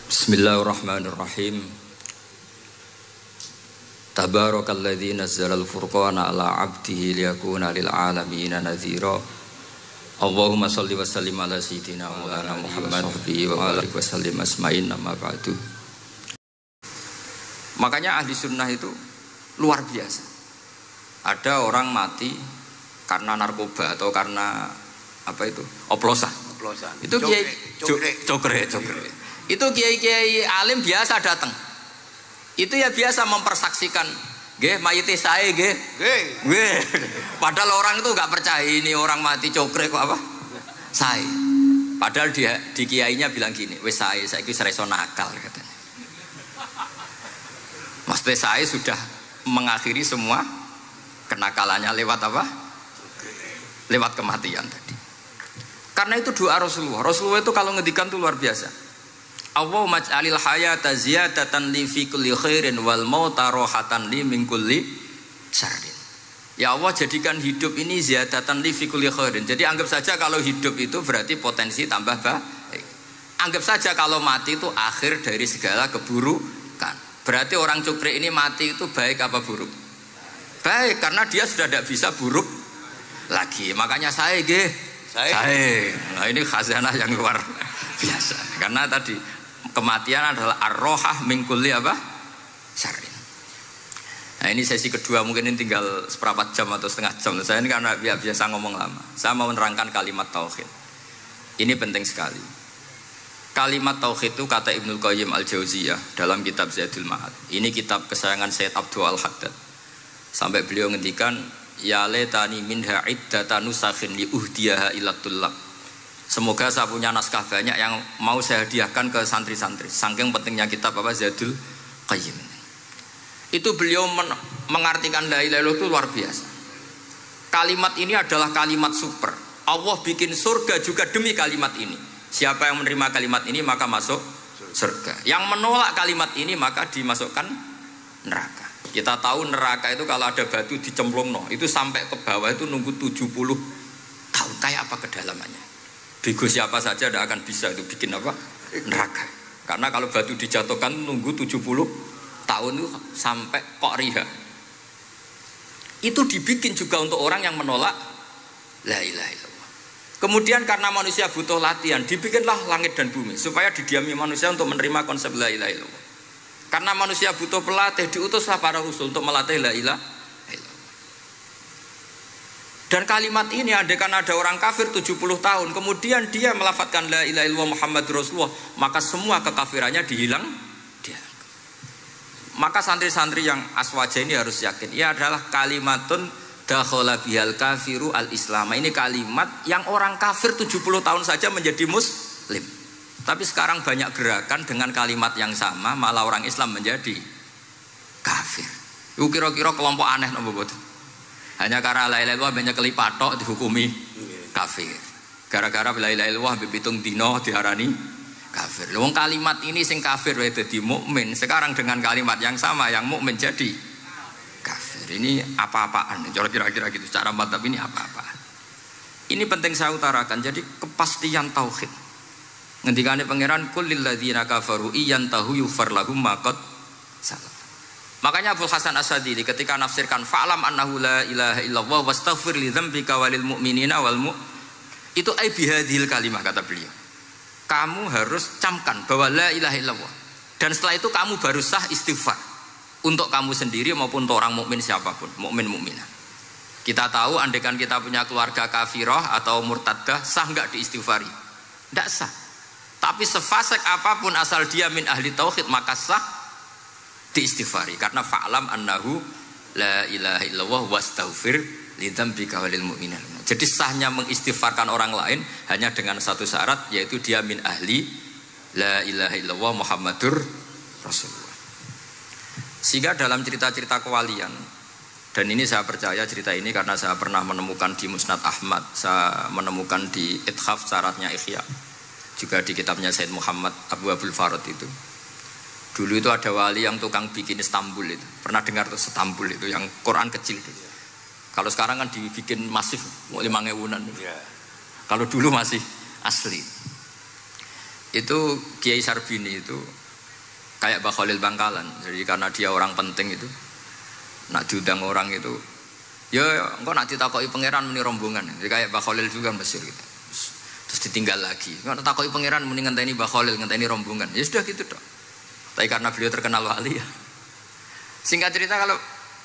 Bismillahirrahmanirrahim. Tabarakalladzi nazzalal furqana ala 'abdihi liyakuna lil 'alamin nadhira. Allahumma shalli wa sallim ala sayyidina Maulana Muhammad wa alihi wa sallim asma'in amma ba'du. Makanya ahli sunnah itu luar biasa. Ada orang mati karena narkoba atau karena apa itu? Oplosan. Itu kiai cokre. Itu kiai alim biasa datang. Itu ya biasa mempersaksikan, nggih mayite sae nggih. Nggih. Padahal orang itu enggak percaya ini orang mati cokre kok apa? Sae. Padahal dia di kiainya bilang gini, wis sae saiki wis iso nakal katanya. Maksudnya sae sudah mengakhiri semua kenakalannya lewat apa? Lewat kematian tadi. Karena itu doa Rasulullah. Rasulullah itu kalau ngedikan itu luar biasa. Allahumma ij'alil hayata ziyadatan li fi kulli khairin wal mauta rohatan li min kulli syarrin. Ya Allah, jadikan hidup ini ziyadatan li fi kulli khairin. Jadi anggap saja kalau hidup itu berarti potensi tambah baik. Anggap saja kalau mati itu akhir dari segala keburukan. Berarti orang cukri ini mati itu baik apa buruk? Baik, karena dia sudah tidak bisa buruk lagi. Makanya saya nah ini khazanah yang luar biasa. Karena tadi kematian adalah ar-rohah min kulli apa? Syarrin. Nah ini sesi kedua, mungkin ini tinggal seperempat jam atau setengah jam. Saya ini karena biasa ngomong lama. Saya mau menerangkan kalimat tauhid. Ini penting sekali. Kalimat tauhid itu kata Ibnul Qayyim Al-Jauziyah dalam kitab Zadul Ma'ad. Ini kitab kesayangan Sayyid Abdul Al-Haddad. Sampai beliau ngendikan, ya laitani minha iddatan nusakhin li uhdiyaha ila tullab. Semoga saya punya naskah banyak yang mau saya hadiahkan ke santri-santri. Saking pentingnya kitab apa Zadul Qayyim. Itu beliau mengartikan la ilaha illallah itu luar biasa. Kalimat ini adalah kalimat super. Allah bikin surga juga demi kalimat ini. Siapa yang menerima kalimat ini maka masuk surga. Yang menolak kalimat ini maka dimasukkan neraka. Kita tahu neraka itu kalau ada batu dicemplung itu sampai ke bawah itu nunggu 70 tahun. Kayak apa kedalamannya? Bego siapa saja tidak akan bisa itu bikin apa? Neraka. Karena kalau batu dijatuhkan nunggu 70 tahun itu sampai kok riha. Itu dibikin juga untuk orang yang menolak la ilaha illallah. Kemudian karena manusia butuh latihan, dibikinlah langit dan bumi supaya didiami manusia untuk menerima konsep la ilaha illallah. Karena manusia butuh pelatih, diutuslah para rasul untuk melatih la ilaha illallah. Dan kalimat ini andaikan ada orang kafir 70 tahun, kemudian dia melafadzkan la ilaha illallah Muhammadur Rasulullah, maka semua kekafirannya dihilang. Maka santri-santri yang aswaja ini harus yakin, ia adalah kalimatun dakhala bihal kafiru al-islam. Ini kalimat yang orang kafir 70 tahun saja menjadi muslim. Tapi sekarang banyak gerakan dengan kalimat yang sama, malah orang Islam menjadi kafir. Itu kira-kira kelompok aneh nopo boten. Hanya karena la ilaha illallah banyak kelipatok dihukumi kafir. Gara-gara la ilaha illallah bipitung dino diarani kafir. Wong kalimat ini sing kafir wae dadi mukmin. Sekarang dengan kalimat yang sama yang mukmin jadi kafir. Ini apa-apaan? Kira-kira gitu cara madzhab ini apa-apaan. Ini penting saya utarakan. Jadi kepastian tauhid. Ngendikane pangeran kul lil ladzina kafaru iyantahu yughfar lahum ma qad salaf. Makanya Abdul Hasan As-Sadili ketika nafsirkan fa'lam annahu la ilaha illallah wastaghfir li dzambika walil mu'minina wal itu ai bihadhil kalimah kata beliau. Kamu harus camkan bahwa la ilaha illallah. Dan setelah itu kamu baru sah istighfar untuk kamu sendiri maupun untuk orang mukmin siapapun, mukmin mukminah. Kita tahu andaikan kita punya keluarga kafirah atau murtadah sah enggak diistighfari? Enggak sah. Tapi sefasik apapun asal dia min ahli tauhid maka sah diistighfari karena fa'lam annahu la ilaha illallah wastaghfir lidzambika walil mu'minin. Jadi sahnya mengistighfarkan orang lain hanya dengan satu syarat, yaitu dia min ahli la ilaha illallah Muhammadur Rasulullah. Sehingga dalam cerita-cerita kewalian, dan ini saya percaya cerita ini karena saya pernah menemukan di Musnad Ahmad, saya menemukan di Ithaf syaratnya Ihya, juga di kitabnya Said Muhammad Abu Abdul Farad itu. Dulu itu ada wali yang tukang bikin Istanbul itu. Pernah dengar tuh Istanbul itu yang Quran kecil itu. Kalau sekarang kan dibikin masif 5.000-an. Kalau dulu masih asli. Itu Kiai Sarbini itu kayak Mbah Khalil Bangkalan. Jadi karena dia orang penting itu, nak diundang orang itu, ya engkau nak ditakoki pangeran muni rombongan. Jadi kayak Mbah Khalil juga Mesir gitu. Terus ditinggal lagi. Engkau takoki pangeran muni ngenteni Mbah Khalil, ngenteni rombongan. Ya sudah gitu dong. Tapi karena beliau terkenal wali ya. Singkat cerita kalau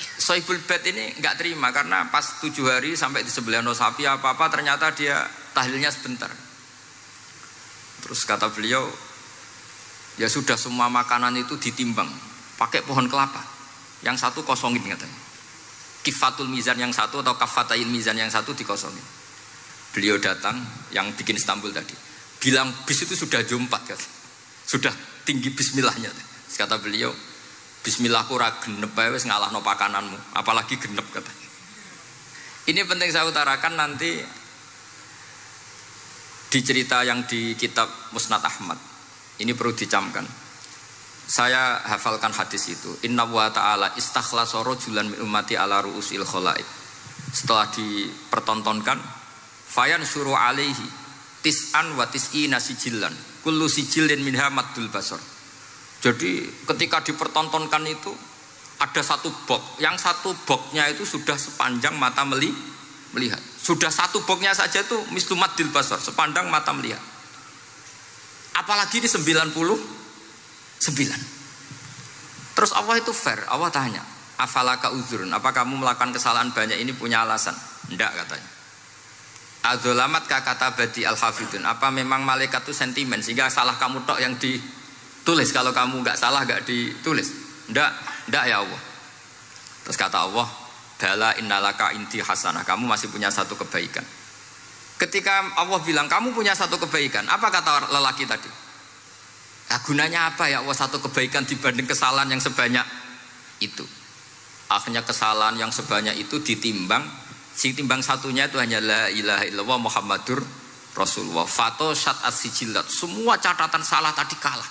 Sohibul Bait ini enggak terima karena pas 7 hari sampai di sebelah sapi apa-apa ternyata dia tahlilnya sebentar. Terus kata beliau, ya sudah semua makanan itu ditimbang pakai pohon kelapa. Yang satu kosongin katanya. Kifatul mizan yang satu atau kafatain mizan yang satu dikosongin. Beliau datang yang bikin Istanbul tadi. Bilang bis itu sudah jompat kata. Sudah tinggi bismillahnya. Terus kata beliau, bismillahku ra genep ae wis ngalahno pakananmu, apalagi genep kata. Ini penting saya utarakan nanti di cerita yang di kitab Musnad Ahmad. Ini perlu dicamkan. Saya hafalkan hadis itu. Inna wa ta'ala istakhlasa rajulan min ummati ala ru'usil khalaik. Setelah dipertontonkan, fayan suruh alaihi tis'an wa tis'ina sijillan. Kullu sijillin minha maddul basar. Jadi ketika dipertontonkan itu ada satu box. Yang satu boxnya itu sudah sepanjang mata melihat. Sudah satu boxnya saja itu mislu maddil basar, sepandang mata melihat. Apalagi di 99. Terus Allah itu fair. Allah tanya, afalaka uzrun, apa kamu melakukan kesalahan banyak ini punya alasan? Enggak katanya. Adzolamat kata badi al-hafidun, apa memang malaikat itu sentimen sehingga salah kamu tok yang ditulis, kalau kamu enggak salah enggak ditulis? Enggak ya Allah. Terus kata Allah, bala innalaka inti hasanah, kamu masih punya satu kebaikan. Ketika Allah bilang kamu punya satu kebaikan, apa kata lelaki tadi? Nah, gunanya apa ya Allah satu kebaikan dibanding kesalahan yang sebanyak itu? Akhirnya kesalahan yang sebanyak itu ditimbang, si timbang satunya itu hanya la ilaha illallah Muhammadur Rasulullah. Fato syat as-sijilat, semua catatan salah tadi kalah.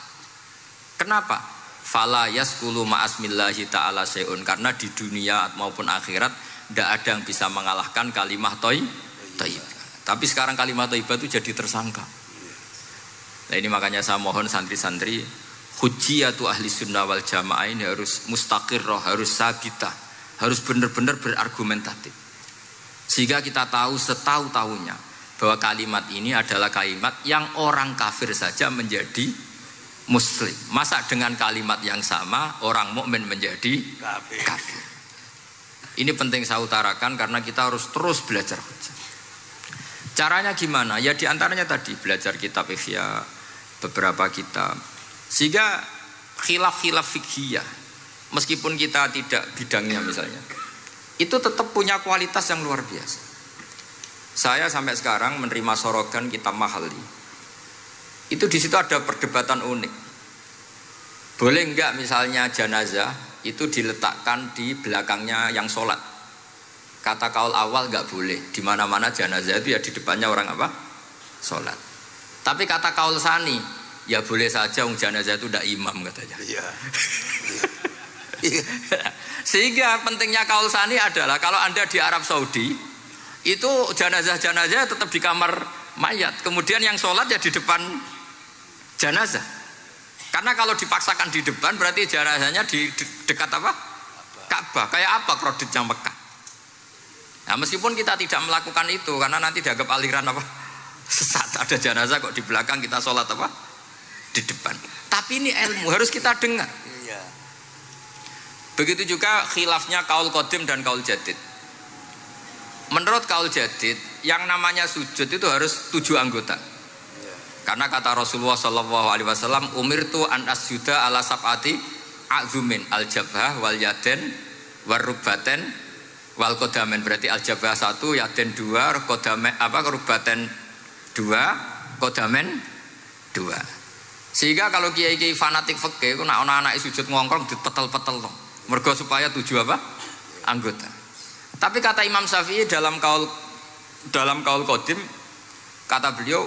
Kenapa? Fala yaskulu ma'asmillahi ta'ala syai'un, karena di dunia maupun akhirat tidak ada yang bisa mengalahkan kalimah thayyibah. Tapi sekarang kalimah thayyibah itu jadi tersangka. Nah ini makanya saya mohon santri-santri, hujjiyatu ahli sunnah wal jamaah ini harus mustaqirrah, harus sabitah, harus benar-benar berargumentatif. Sehingga kita tahu setahu-tahunya bahwa kalimat ini adalah kalimat yang orang kafir saja menjadi Muslim. Masa dengan kalimat yang sama orang mukmin menjadi kafir. Ini penting saya utarakan karena kita harus terus belajar. Caranya gimana? Ya diantaranya tadi belajar kitab Ihya, beberapa kitab. Sehingga khilaf-khilaf fikhiyah, meskipun kita tidak bidangnya misalnya, itu tetap punya kualitas yang luar biasa. Saya sampai sekarang menerima sorogan kitab Mahalli. Itu di situ ada perdebatan unik. Boleh enggak misalnya jenazah itu diletakkan di belakangnya yang sholat? Kata kaul awal enggak boleh. Di mana-mana jenazah itu ya di depannya orang apa? Sholat. Tapi kata kaul sani, ya boleh saja jenazah itu enggak imam katanya. Iya. Sehingga pentingnya kaul sani adalah kalau Anda di Arab Saudi itu jenazah-jenazah tetap di kamar mayat. Kemudian yang sholat ya di depan jenazah. Karena kalau dipaksakan di depan berarti jenazahnya di dekat apa? Ka'bah. Kayak apa kreditnya Mekah. Nah, meskipun kita tidak melakukan itu karena nanti dianggap aliran apa? Sesat. Ada jenazah kok di belakang kita sholat apa? Di depan. Tapi ini ilmu harus kita dengar. Begitu juga khilafnya kaul qadim dan kaul jadid. Menurut kaul jadid yang namanya sujud itu harus 7 anggota. Karena kata Rasulullah SAW, umirtu an asjuda ala sab'ati a'zumin al-jabhah wal yaden wal rubbaten wal kodamen. Berarti al-jabhah 1, yaden 2, kodamen apa rubbaten 2, kodamen 2. Sehingga kalau kiai-kiai fanatik fikih itu nak anak sujud ngongkrong dipetel-petel dong. Mergo supaya 7 apa? Anggota. Tapi kata Imam Syafi'i dalam kaul qadim, kata beliau,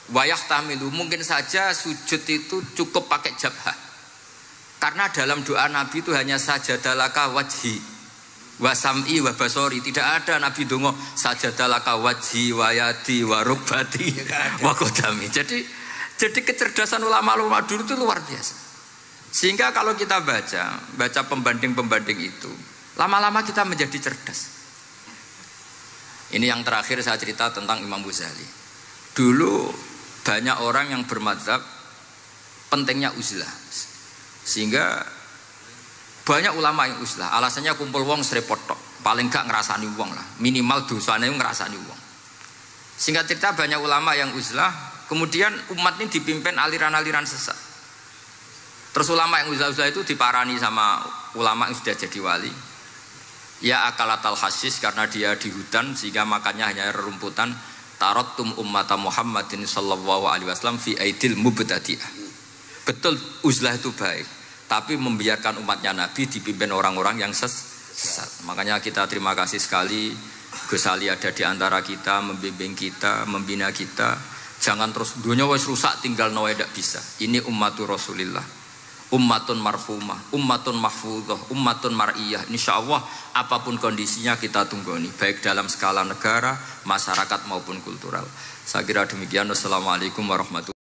wayah tahmilu, mungkin saja sujud itu cukup pakai jabhah. Karena dalam doa Nabi itu hanya sajadalaka wajhi wa sam'i wa basori. Tidak ada Nabi dongo sajadalaka wajhi wa yadi wa rubbati wa kodami. Jadi Jadi kecerdasan ulama-ulama dulu itu luar biasa. Sehingga kalau kita baca pembanding-pembanding itu, lama-lama kita menjadi cerdas. Ini yang terakhir saya cerita tentang Imam Ghazali. Dulu banyak orang yang bermadzhab pentingnya uzlah. Sehingga banyak ulama yang uzlah. Alasannya kumpul wong srepot tok. Paling gak ngerasani wong lah. Minimal dosanya ngerasani wong. Singkat cerita banyak ulama yang uzlah. Kemudian umat ini dipimpin aliran-aliran sesat. Terus ulama yang uzlah-uzlah itu diparani sama ulama yang sudah jadi wali. Ya akalatal hasis, karena dia di hutan sehingga makannya hanya rerumputan. Tarattum ummata Muhammadin sallallahu alaihi wasallam fi aidil mubtadi'ah. Betul uzlah itu baik, tapi membiarkan umatnya Nabi dipimpin orang-orang yang sesat. Makanya kita terima kasih sekali Gus Ali ada di antara kita, membimbing kita, membina kita. Jangan terus dunia wis rusak tinggal nawa tidak bisa. Ini ummatur Rasulillah, ummatun marhumah, ummatun mahfudhah, ummatun mar'iyah. Insyaallah apapun kondisinya kita tunggu ini, baik dalam skala negara, masyarakat maupun kultural. Saya kira demikian. Wassalamualaikum warahmatullahi wabarakatuh.